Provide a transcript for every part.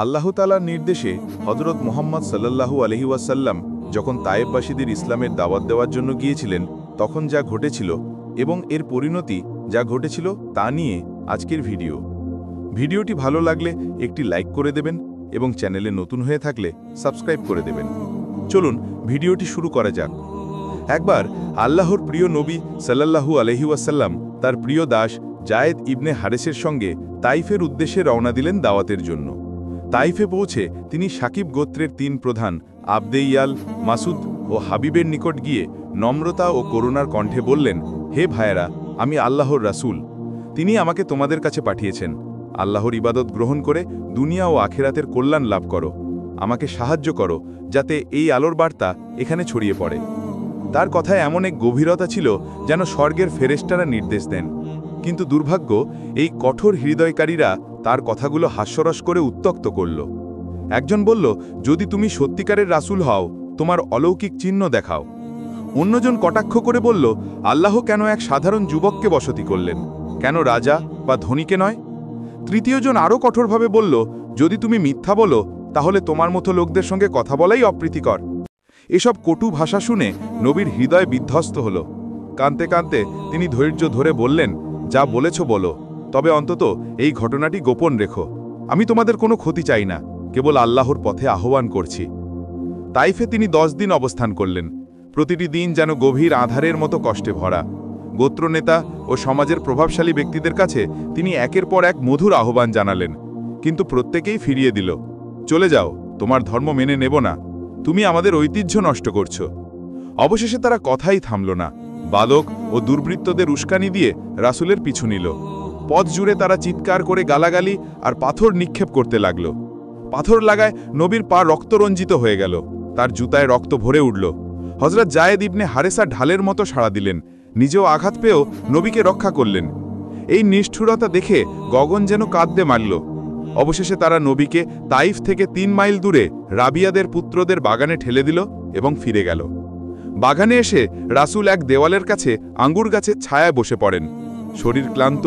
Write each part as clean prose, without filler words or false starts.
আল্লাহ তাআলার নির্দেশে হযরত মুহাম্মদ সাল্লাল্লাহু আলাইহি ওয়াসাল্লাম যখন তায়েফবাসীদের ইসলামের দাওয়াত দেওয়ার জন্য গিয়েছিলেন তখন যা ঘটেছিল এবং এর পরিণতি যা ঘটেছিল তা নিয়ে আজকের ভিডিওটি ভালো লাগলে একটি লাইক করে দেবেন এবং চ্যানেলে নতুন হয়ে থাকলে সাবস্ক্রাইব করে দেবেন। চলুন ভিডিওটি শুরু করা যাক। একবার আল্লাহর প্রিয় নবী সাল্লাল্লাহু আলাইহি ওয়াসাল্লাম তার প্রিয় দাস জায়েদ ইবনে হারেসের সঙ্গে তাইফের উদ্দেশ্যে রওনা দিলেন দাওয়াতের জন্য। তাইফে পৌঁছে তিনি সাকিব গোত্রের ৩ প্রধান আবদেইয়াল, মাসুদ ও হাবিবের নিকট গিয়ে নম্রতা ও করুণার কণ্ঠে বললেন, হে ভাইয়েরা, আমি আল্লাহর রাসূল। তিনি আমাকে তোমাদের কাছে পাঠিয়েছেন। আল্লাহর ইবাদত গ্রহণ করে দুনিয়া ও আখিরাতের কল্যাণ লাভ করো। আমাকে সাহায্য করো যাতে এই আলোর বার্তা এখানে ছড়িয়ে পড়ে। তার কথায় এমন এক গভীরতা ছিল যেন স্বর্গের ফেরেশতারা নির্দেশ দেন। কিন্তু দুর্ভাগ্য, এই কঠোর হৃদয়কারীরা তার কথাগুলো হাস্যরস করে উত্ত্যক্ত করল। একজন বলল, যদি তুমি সত্যিকারের রাসূল হও তোমার অলৌকিক চিহ্ন দেখাও। অন্যজন কটাক্ষ করে বলল, আল্লাহ কেন এক সাধারণ যুবককে বসতি করলেন, কেন রাজা বা ধনীকে নয়? তৃতীয়জন আরও কঠোরভাবে বলল, যদি তুমি মিথ্যা বলো তাহলে তোমার মতো লোকদের সঙ্গে কথা বলাই অপ্রীতিকর। এসব কটু ভাষা শুনে নবীর হৃদয় বিধ্বস্ত হল। কাঁদতে কাঁদতে তিনি ধৈর্য ধরে বললেন, যা বলেছ বলো, তবে অন্তত এই ঘটনাটি গোপন রেখো। আমি তোমাদের কোনো ক্ষতি চাই না, কেবল আল্লাহর পথে আহ্বান করছি। তাইফে তিনি 10 দিন অবস্থান করলেন। প্রতিটি দিন যেন গভীর আঁধারের মতো কষ্টে ভরা। গোত্রনেতা ও সমাজের প্রভাবশালী ব্যক্তিদের কাছে তিনি একের পর এক মধুর আহ্বান জানালেন, কিন্তু প্রত্যেকেই ফিরিয়ে দিল, চলে যাও, তোমার ধর্ম মেনে নেব না, তুমি আমাদের ঐতিহ্য নষ্ট করছো। অবশেষে তারা কথাই থামল না। বালক ও দুর্বৃত্তদের উস্কানি দিয়ে রাসূলের পিছু নিল। পথ জুড়ে তারা চিৎকার করে গালাগালি আর পাথর নিক্ষেপ করতে লাগল। পাথর লাগায় নবীর পা রক্তরঞ্জিত হয়ে গেল, তার জুতায় রক্ত ভরে উঠল। হযরত জায়েদ ইবনে হারেসা ঢালের মতো সাড়া দিলেন, নিজেও আঘাত পেয়েও নবীকে রক্ষা করলেন। এই নিষ্ঠুরতা দেখে গগন যেন কাঁদতে মারল। অবশেষে তারা নবীকে তাইফ থেকে 3 মাইল দূরে রাবিয়াদের পুত্রদের বাগানে ঠেলে দিল এবং ফিরে গেল। বাগানে এসে রাসূল এক দেওয়ালের কাছে আঙ্গুর গাছের ছায়ায় বসে পড়েন, শরীর ক্লান্ত,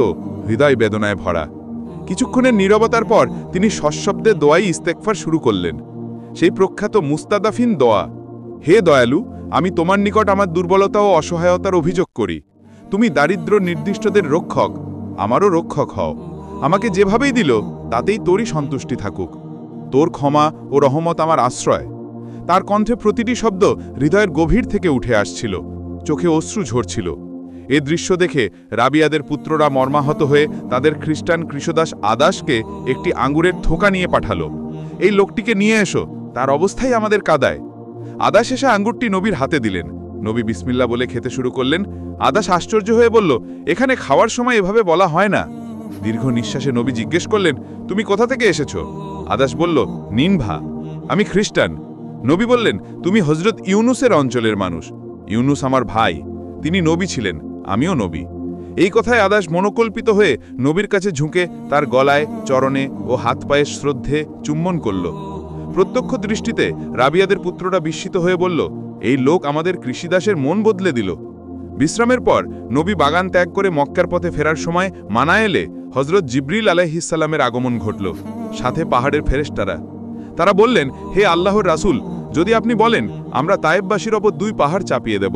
হৃদয় বেদনায় ভরা। কিছুক্ষণের নীরবতার পর তিনি সশব্দে দোয়াই ইস্তেগফার শুরু করলেন, সেই প্রখ্যাত মুস্তাদাফিন দোয়া, হে দয়ালু, আমি তোমার নিকট আমার দুর্বলতা ও অসহায়তার অভিযোগ করি। তুমি দারিদ্র নির্দিষ্টদের রক্ষক, আমারও রক্ষক হও। আমাকে যেভাবেই দিল তাতেই তোরই সন্তুষ্টি থাকুক। তোর ক্ষমা ও রহমত আমার আশ্রয়। তার কণ্ঠে প্রতিটি শব্দ হৃদয়ের গভীর থেকে উঠে আসছিল, চোখে অশ্রু ঝরছিল। এ দৃশ্য দেখে রাবিয়াদের পুত্ররা মর্মাহত হয়ে তাদের খ্রিস্টান কৃষদাস আদাসকে একটি আঙ্গুরের থোকা নিয়ে পাঠালো। এই লোকটিকে নিয়ে এসো, তার অবস্থাই আমাদের কাদায়। আদাস এসে আঙ্গুরটি নবীর হাতে দিলেন। নবী বিসমিল্লাহ বলে খেতে শুরু করলেন। আদাস আশ্চর্য হয়ে বলল, এখানে খাওয়ার সময় এভাবে বলা হয় না। দীর্ঘ নিঃশ্বাসে নবী জিজ্ঞেস করলেন, তুমি কোথা থেকে এসেছো? আদাস বলল, নিনভা, আমি খ্রিস্টান। নবী বললেন, তুমি হযরত ইউনুসের অঞ্চলের মানুষ। ইউনুস আমার ভাই, তিনি নবী ছিলেন, আমিও নবী। এই কথায় আদাস মনোকল্পিত হয়ে নবীর কাছে ঝুঁকে তার গলায়, চরণে ও হাত পায়ে শ্রদ্ধে চুম্বন করল। প্রত্যক্ষ দৃষ্টিতে রাবিয়াদের পুত্ররা বিস্মিত হয়ে বলল, এই লোক আমাদের কৃষিদাসের মন বদলে দিল। বিশ্রামের পর নবী বাগান ত্যাগ করে মক্কার পথে ফেরার সময় মানায়েলে হযরত জিবরিল আলাইহিস সালামের আগমন ঘটল, সাথে পাহাড়ের ফেরেশতারা। তারা বললেন, হে আল্লাহর রাসূল, যদি আপনি বলেন আমরা তায়েফবাসীর ওপর 2 পাহাড় চাপিয়ে দেব।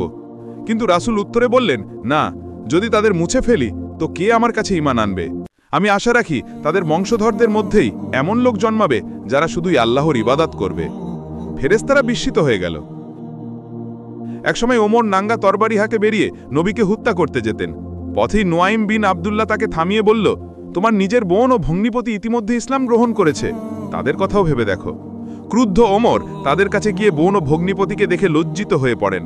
কিন্তু রাসূল উত্তরে বললেন, না, যদি তাদের মুছে ফেলি তো কে আমার কাছে ঈমান আনবে? আমি আশা রাখি তাদের বংশধরদের মধ্যেই এমন লোক জন্মাবে যারা শুধুই আল্লাহর ইবাদত করবে। ফেরেশতারা বিস্মিত হয়ে গেল। একসময় ওমর নাঙ্গা তরবারি হাতে বেরিয়ে নবীকে হত্যা করতে যেতেন। পথেই নোয়াইম বিন আবদুল্লাহ তাকে থামিয়ে বলল, তোমার নিজের বোন ও ভগ্নিপতি ইতিমধ্যে ইসলাম গ্রহণ করেছে, তাদের কথাও ভেবে দেখো। ক্রুদ্ধ ওমর তাদের কাছে গিয়ে বোন ও ভগ্নিপতিকে দেখে লজ্জিত হয়ে পড়েন।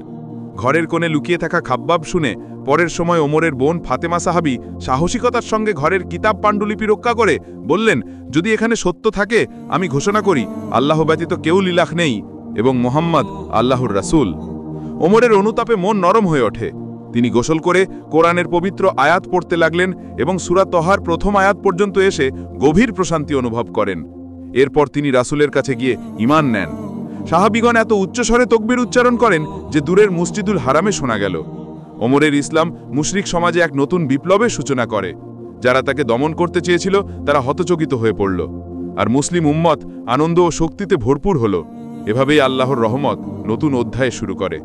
ঘরের কোণে লুকিয়ে থাকা খাব্বাব শুনে পরের সময় ওমরের বোন ফাতেমা সাহাবী সাহসিকতার সঙ্গে ঘরের কিতাব পাণ্ডুলিপি রক্ষা করে বললেন, যদি এখানে সত্য থাকে আমি ঘোষণা করি আল্লাহ ব্যতীত কেউ ইলাহ নেই এবং মুহাম্মদ আল্লাহর রাসূল। ওমরের অনুতাপে মন নরম হয়ে ওঠে। তিনি গোসল করে কোরআনের পবিত্র আয়াত পড়তে লাগলেন এবং সূরা তহার প্রথম আয়াত পর্যন্ত এসে গভীর প্রশান্তি অনুভব করেন। এরপর তিনি রাসূলের কাছে গিয়ে ঈমান নেন। সাহাবীগণ এত উচ্চস্বরে তাকবীর উচ্চারণ করেন যে দূরের মসজিদুল হারামে শোনা গেল। ওমরের ইসলাম মুশরিক সমাজে এক নতুন বিপ্লবের সূচনা করে। যারা তাকে দমন করতে চেয়েছিল তারা হতচকিত হয়ে পড়ল। আর মুসলিম উম্মত আনন্দ ও শক্তিতে ভরপুর হল। এভাবেই আল্লাহর রহমত নতুন অধ্যায় শুরু করে।